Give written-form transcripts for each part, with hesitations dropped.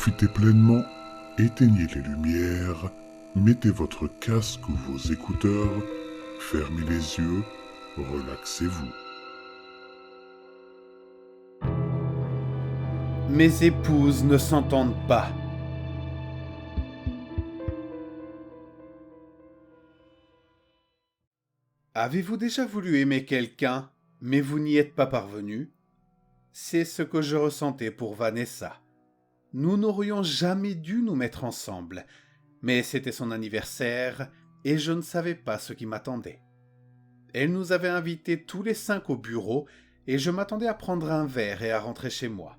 profitez pleinement, éteignez les lumières, mettez votre casque ou vos écouteurs, fermez les yeux, relaxez-vous. Mes épouses ne s'entendent pas. Avez-vous déjà voulu aimer quelqu'un, mais vous n'y êtes pas parvenu? C'est ce que je ressentais pour Vanessa. Nous n'aurions jamais dû nous mettre ensemble, mais c'était son anniversaire et je ne savais pas ce qui m'attendait. Elle nous avait invités tous les 5 au bureau et je m'attendais à prendre un verre et à rentrer chez moi.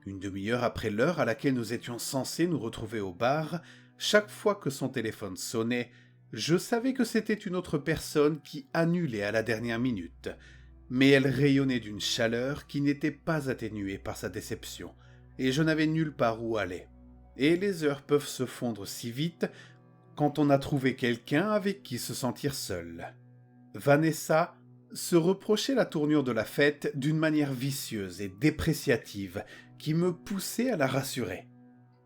Une demi-heure après l'heure à laquelle nous étions censés nous retrouver au bar, chaque fois que son téléphone sonnait, je savais que c'était une autre personne qui annulait à la dernière minute, mais elle rayonnait d'une chaleur qui n'était pas atténuée par sa déception, et je n'avais nulle part où aller. Et les heures peuvent se fondre si vite quand on a trouvé quelqu'un avec qui se sentir seul. Vanessa se reprochait la tournure de la fête d'une manière vicieuse et dépréciative qui me poussait à la rassurer.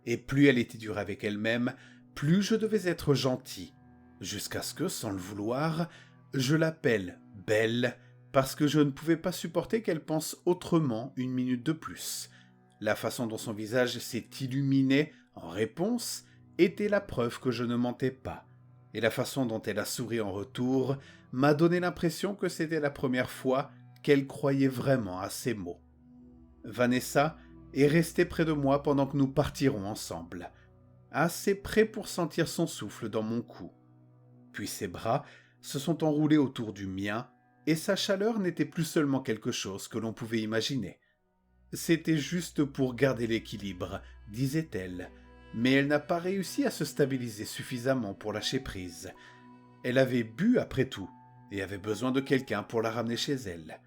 Et plus elle était dure avec elle-même, plus je devais être gentil, jusqu'à ce que, sans le vouloir, je l'appelle belle parce que je ne pouvais pas supporter qu'elle pense autrement une minute de plus. La façon dont son visage s'est illuminé en réponse était la preuve que je ne mentais pas, et la façon dont elle a souri en retour m'a donné l'impression que c'était la première fois qu'elle croyait vraiment à ses mots. Vanessa est restée près de moi pendant que nous partirons ensemble, assez près pour sentir son souffle dans mon cou. Puis ses bras se sont enroulés autour du mien, et sa chaleur n'était plus seulement quelque chose que l'on pouvait imaginer. C'était juste pour garder l'équilibre, disait-elle, mais elle n'a pas réussi à se stabiliser suffisamment pour lâcher prise. Elle avait bu après tout, et avait besoin de quelqu'un pour la ramener chez elle.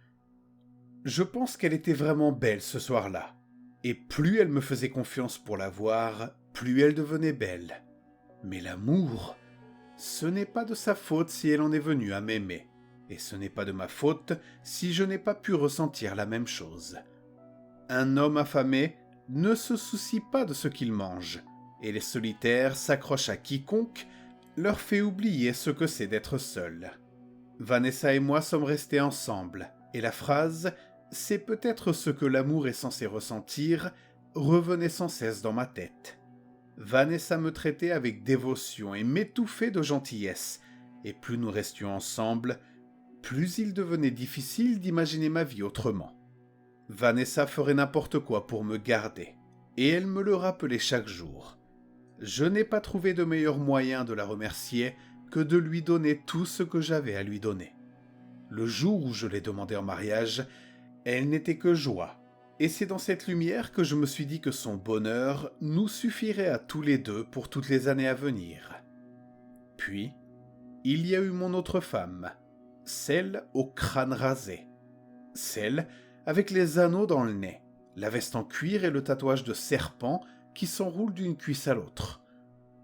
Je pense qu'elle était vraiment belle ce soir-là, et plus elle me faisait confiance pour la voir, plus elle devenait belle. Mais l'amour, ce n'est pas de sa faute si elle en est venue à m'aimer, et ce n'est pas de ma faute si je n'ai pas pu ressentir la même chose. Un homme affamé ne se soucie pas de ce qu'il mange, et les solitaires s'accrochent à quiconque leur fait oublier ce que c'est d'être seul. Vanessa et moi sommes restés ensemble, et la phrase « c'est peut-être ce que l'amour est censé ressentir » revenait sans cesse dans ma tête. Vanessa me traitait avec dévotion et m'étouffait de gentillesse, et plus nous restions ensemble, plus il devenait difficile d'imaginer ma vie autrement. Vanessa ferait n'importe quoi pour me garder, et elle me le rappelait chaque jour. Je n'ai pas trouvé de meilleur moyen de la remercier que de lui donner tout ce que j'avais à lui donner. Le jour où je l'ai demandé en mariage, elle n'était que joie, et c'est dans cette lumière que je me suis dit que son bonheur nous suffirait à tous les deux pour toutes les années à venir. Puis, il y a eu mon autre femme, celle au crâne rasé, celle avec les anneaux dans le nez, la veste en cuir et le tatouage de serpent qui s'enroule d'une cuisse à l'autre.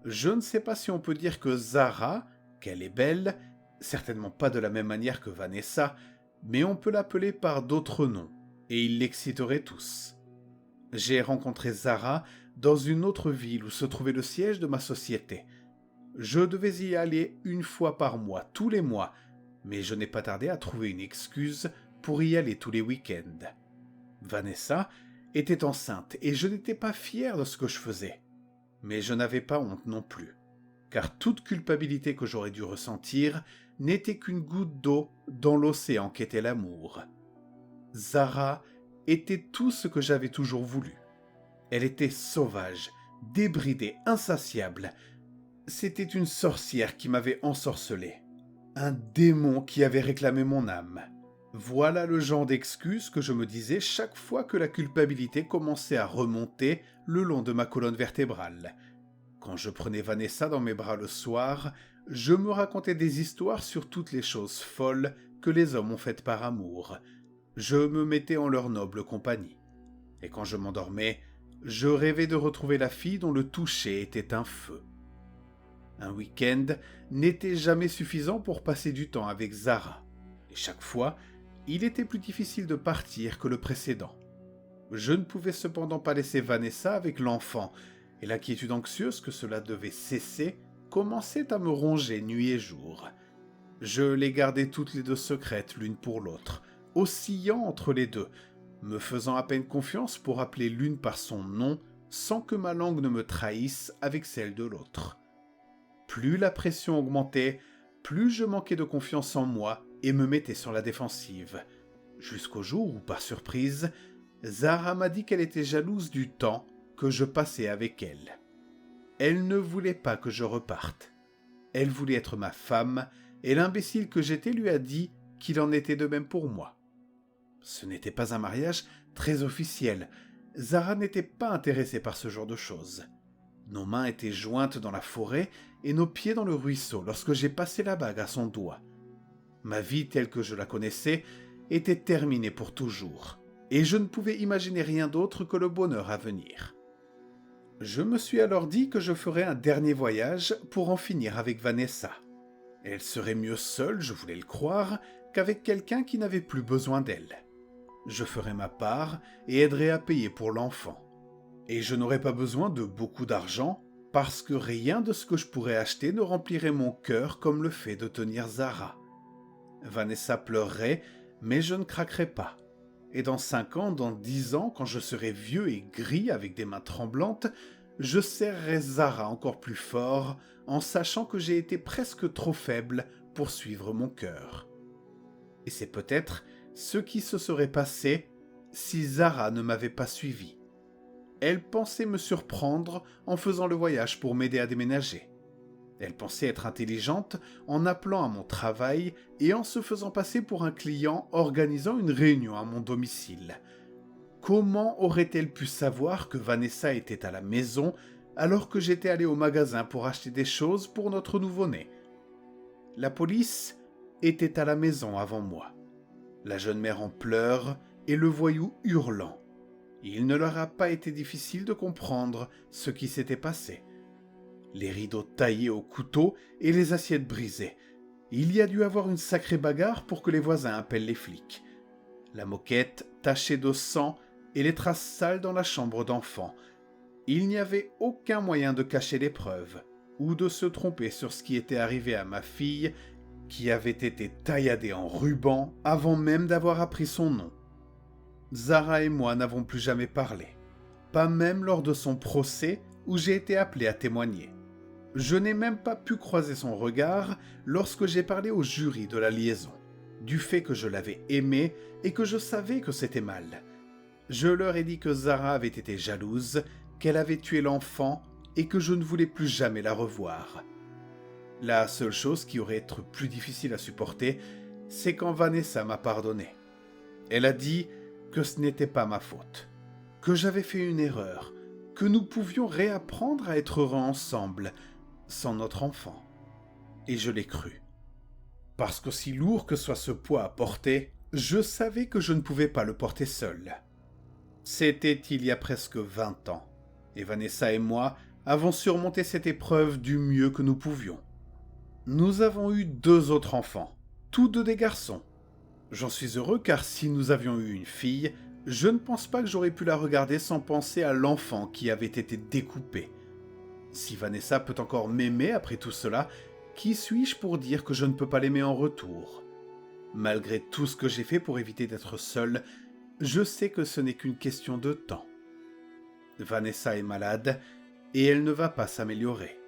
Je ne sais pas si on peut dire que Zara, qu'elle est belle, certainement pas de la même manière que Vanessa, mais on peut l'appeler par d'autres noms, et ils l'exciteraient tous. J'ai rencontré Zara dans une autre ville où se trouvait le siège de ma société. Je devais y aller 1 fois par mois, tous les mois, mais je n'ai pas tardé à trouver une excuse pour y aller tous les week-ends. Vanessa était enceinte et je n'étais pas fier de ce que je faisais. Mais je n'avais pas honte non plus, car toute culpabilité que j'aurais dû ressentir n'était qu'une goutte d'eau dans l'océan qu'était l'amour. Zara était tout ce que j'avais toujours voulu. Elle était sauvage, débridée, insatiable. C'était une sorcière qui m'avait ensorcelé, un démon qui avait réclamé mon âme. Voilà le genre d'excuses que je me disais chaque fois que la culpabilité commençait à remonter le long de ma colonne vertébrale. Quand je prenais Vanessa dans mes bras le soir, je me racontais des histoires sur toutes les choses folles que les hommes ont faites par amour. Je me mettais en leur noble compagnie. Et quand je m'endormais, je rêvais de retrouver la fille dont le toucher était un feu. Un week-end n'était jamais suffisant pour passer du temps avec Zara. Et chaque fois, il était plus difficile de partir que le précédent. Je ne pouvais cependant pas laisser Vanessa avec l'enfant, et l'inquiétude anxieuse que cela devait cesser commençait à me ronger nuit et jour. Je les gardais toutes les deux secrètes l'une pour l'autre, oscillant entre les deux, me faisant à peine confiance pour appeler l'une par son nom sans que ma langue ne me trahisse avec celle de l'autre. Plus la pression augmentait, plus je manquais de confiance en moi et me mettais sur la défensive. Jusqu'au jour où, par surprise, Zara m'a dit qu'elle était jalouse du temps que je passais avec elle. Elle ne voulait pas que je reparte. Elle voulait être ma femme, et l'imbécile que j'étais lui a dit qu'il en était de même pour moi. Ce n'était pas un mariage très officiel. Zara n'était pas intéressée par ce genre de choses. Nos mains étaient jointes dans la forêt et nos pieds dans le ruisseau lorsque j'ai passé la bague à son doigt. Ma vie telle que je la connaissais était terminée pour toujours, et je ne pouvais imaginer rien d'autre que le bonheur à venir. Je me suis alors dit que je ferais un dernier voyage pour en finir avec Vanessa. Elle serait mieux seule, je voulais le croire, qu'avec quelqu'un qui n'avait plus besoin d'elle. Je ferais ma part et aiderais à payer pour l'enfant. Et je n'aurais pas besoin de beaucoup d'argent, parce que rien de ce que je pourrais acheter ne remplirait mon cœur comme le fait de tenir Zara. Vanessa pleurerait, mais je ne craquerais pas. Et dans 5 ans, dans 10 ans, quand je serai vieux et gris avec des mains tremblantes, je serrerai Zara encore plus fort, en sachant que j'ai été presque trop faible pour suivre mon cœur. Et c'est peut-être ce qui se serait passé si Zara ne m'avait pas suivi. Elle pensait me surprendre en faisant le voyage pour m'aider à déménager. Elle pensait être intelligente en appelant à mon travail et en se faisant passer pour un client organisant une réunion à mon domicile. Comment aurait-elle pu savoir que Vanessa était à la maison alors que j'étais allé au magasin pour acheter des choses pour notre nouveau-né? La police était à la maison avant moi. La jeune mère en pleurs et le voyou hurlant. Il ne leur a pas été difficile de comprendre ce qui s'était passé. Les rideaux taillés au couteau et les assiettes brisées. Il y a dû avoir une sacrée bagarre pour que les voisins appellent les flics. La moquette tachée de sang et les traces sales dans la chambre d'enfant. Il n'y avait aucun moyen de cacher les preuves ou de se tromper sur ce qui était arrivé à ma fille qui avait été tailladée en ruban avant même d'avoir appris son nom. Zara et moi n'avons plus jamais parlé, pas même lors de son procès où j'ai été appelé à témoigner. Je n'ai même pas pu croiser son regard lorsque j'ai parlé au jury de la liaison, du fait que je l'avais aimée et que je savais que c'était mal. Je leur ai dit que Zara avait été jalouse, qu'elle avait tué l'enfant et que je ne voulais plus jamais la revoir. La seule chose qui aurait été plus difficile à supporter, c'est quand Vanessa m'a pardonné. Elle a dit que ce n'était pas ma faute, que j'avais fait une erreur, que nous pouvions réapprendre à être heureux ensemble, sans notre enfant. Et je l'ai cru. Parce qu'aussi lourd que soit ce poids à porter, je savais que je ne pouvais pas le porter seul. C'était il y a presque 20 ans, et Vanessa et moi avons surmonté cette épreuve du mieux que nous pouvions. Nous avons eu 2 autres enfants, tous 2 des garçons. J'en suis heureux car si nous avions eu une fille, je ne pense pas que j'aurais pu la regarder sans penser à l'enfant qui avait été découpé. Si Vanessa peut encore m'aimer après tout cela, qui suis-je pour dire que je ne peux pas l'aimer en retour? Malgré tout ce que j'ai fait pour éviter d'être seul, je sais que ce n'est qu'une question de temps. Vanessa est malade et elle ne va pas s'améliorer.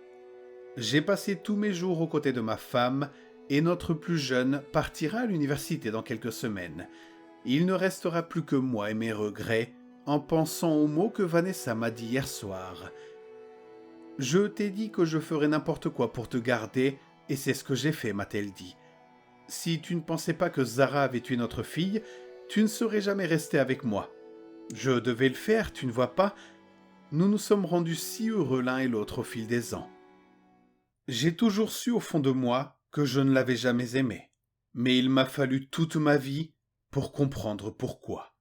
J'ai passé tous mes jours aux côtés de ma femme et notre plus jeune partira à l'université dans quelques semaines. Il ne restera plus que moi et mes regrets en pensant aux mots que Vanessa m'a dit hier soir. Je t'ai dit que je ferais n'importe quoi pour te garder et c'est ce que j'ai fait, m'a-t-elle dit. Si tu ne pensais pas que Zara avait tué notre fille, tu ne serais jamais resté avec moi. Je devais le faire, tu ne vois pas? Nous nous sommes rendus si heureux l'un et l'autre au fil des ans. J'ai toujours su au fond de moi que je ne l'avais jamais aimée, mais il m'a fallu toute ma vie pour comprendre pourquoi.